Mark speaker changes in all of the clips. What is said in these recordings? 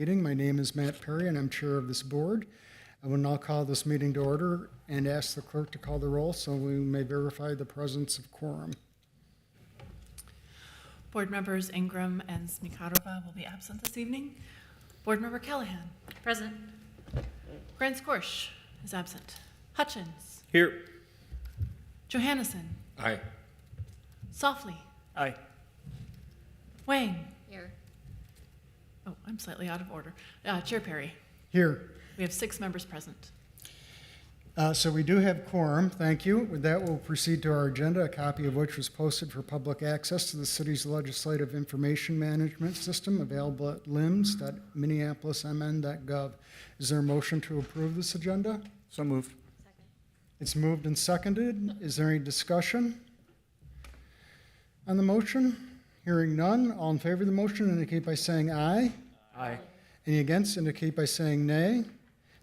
Speaker 1: Meeting. My name is Matt Perry, and I'm chair of this board. I will now call this meeting to order and ask the clerk to call the roll so we may verify the presence of quorum.
Speaker 2: Board members Ingram and Smikarova will be absent this evening. Board member Callahan.
Speaker 3: Present.
Speaker 2: Grant Skorsh is absent. Hutchins.
Speaker 4: Here.
Speaker 2: Johannesson.
Speaker 4: Aye.
Speaker 2: Softly.
Speaker 4: Aye.
Speaker 2: Wang.
Speaker 3: Here.
Speaker 2: Oh, I'm slightly out of order. Chair Perry.
Speaker 1: Here.
Speaker 2: We have 6 members present.
Speaker 1: So we do have quorum. Thank you. With that, we'll proceed to our agenda, a copy of which was posted for public access to the city's legislative information management system, available at lims.minneapolismn.gov. Is there a motion to approve this agenda?
Speaker 4: So moved.
Speaker 3: Second.
Speaker 1: It's moved and seconded. Is there any discussion on the motion? Hearing none, all in favor of the motion indicate by saying aye.
Speaker 4: Aye.
Speaker 1: Any against indicate by saying nay.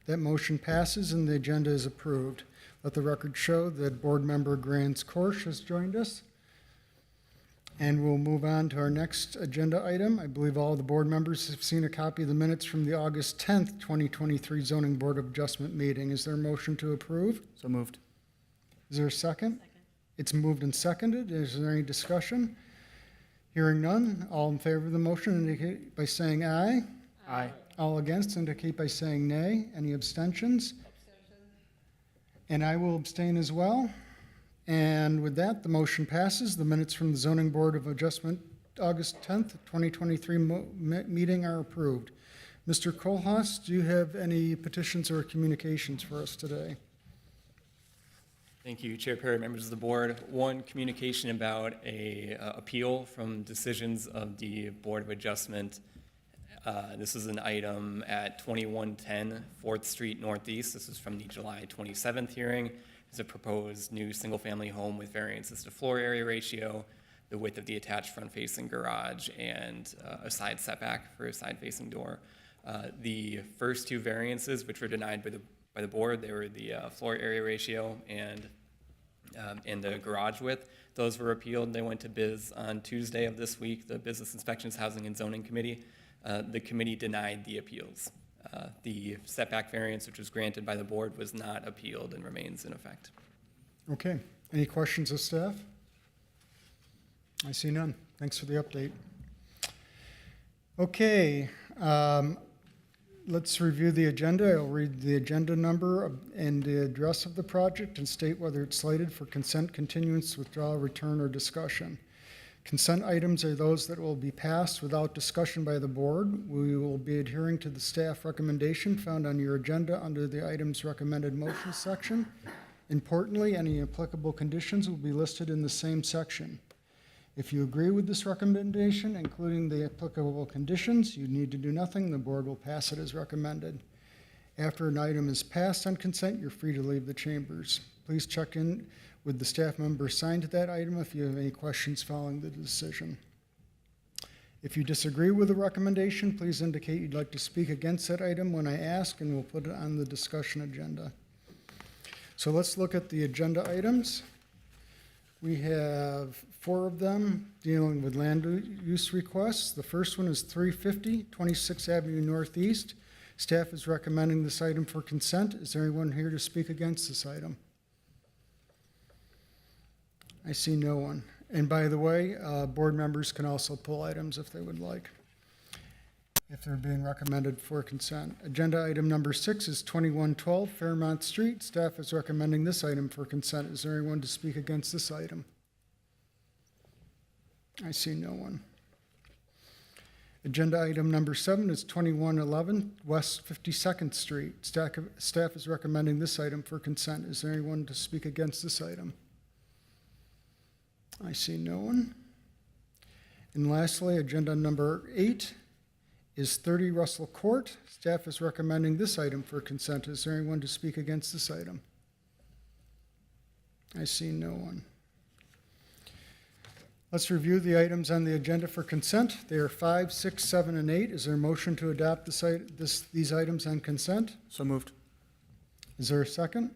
Speaker 1: That motion passes and the agenda is approved. Let the record show that board member Grant Skorsh has joined us. And we'll move on to our next agenda item. I believe all of the board members have seen a copy of the minutes from the August 10th, 2023 Zoning Board of Adjustment meeting. Is there a motion to approve?
Speaker 4: So moved.
Speaker 1: Is there a second?
Speaker 3: Second.
Speaker 1: It's moved and seconded. Is there any discussion? Hearing none, all in favor of the motion indicate by saying aye.
Speaker 4: Aye.
Speaker 1: All against indicate by saying nay. Any abstentions? And I will abstain as well. And with that, the motion passes. The minutes from the Zoning Board of Adjustment, August 10th, 2023 meeting are approved. Mr. Kohlhaas, do you have any petitions or communications for us today?
Speaker 5: Thank you, Chair Perry, members of the board. One, communication about a appeal from decisions of the Board of Adjustment. This is an item at 2110 4th Street Northeast. This is from the July 27th hearing. It's a proposed new single-family home with variances to floor area ratio, the width of the attached front-facing garage, and a side setback for a side-facing door. The first 2 variances, which were denied by the board, they were the floor area ratio and the garage width. Those were appealed. They went to BIZ on Tuesday of this week, the Business Inspections, Housing, and Zoning Committee. The committee denied the appeals. The setback variance, which was granted by the board, was not appealed and remains in effect.
Speaker 1: Okay. Any questions of staff? I see none. Thanks for the update. Okay. Let's review the agenda. I'll read the agenda number and the address of the project and state whether it's slated for consent, continuance, withdrawal, return, or discussion. Consent items are those that will be passed without discussion by the board. We will be adhering to the staff recommendation found on your agenda under the items recommended motion section. Importantly, any applicable conditions will be listed in the same section. If you agree with this recommendation, including the applicable conditions, you need to do nothing. The board will pass it as recommended. After an item is passed on consent, you're free to leave the chambers. Please check in with the staff member assigned to that item if you have any questions following the decision. If you disagree with the recommendation, please indicate you'd like to speak against that item when I ask, and we'll put it on the discussion agenda. So let's look at the agenda items. We have 4 of them dealing with land use requests. The first one is 350 26th Avenue Northeast. Staff is recommending this item for consent. Is there anyone here to speak against this item? I see no one. And by the way, board members can also pull items if they would like, if they're being recommended for consent. Agenda item number 6 is 2112 Fairmont Street. Staff is recommending this item for consent. Is there anyone to speak against this item? I see no one. Agenda item number 7 is 2111 West 52nd Street. Staff is recommending this item for consent. Is there anyone to speak against this item? I see no one. And lastly, agenda number 8 is 30 Russell Court. Staff is recommending this item for consent. Is there anyone to speak against this item? I see no one. Let's review the items on the agenda for consent. They are 5, 6, 7, and 8. Is there a motion to adopt these items on consent?
Speaker 4: So moved.
Speaker 1: Is there a second?
Speaker 3: Second.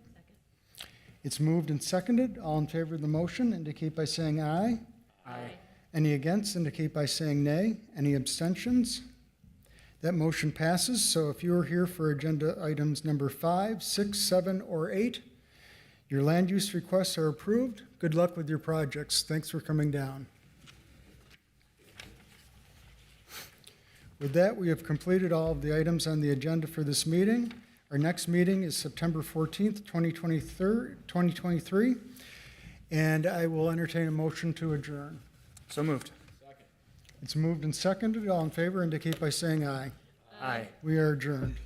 Speaker 1: It's moved and seconded. All in favor of the motion indicate by saying aye.
Speaker 4: Aye.
Speaker 1: Any against indicate by saying nay. Any abstentions? That motion passes, so if you are here for agenda items number 5, 6, 7, or 8, your land use requests are approved. Good luck with your projects. Thanks for coming down. With that, we have completed all of the items on the agenda for this meeting. Our next meeting is September 14th, 2023, and I will entertain a motion to adjourn.
Speaker 3: So moved.
Speaker 1: It's moved and seconded. All in favor indicate by saying aye.
Speaker 3: Aye.
Speaker 1: We are adjourned.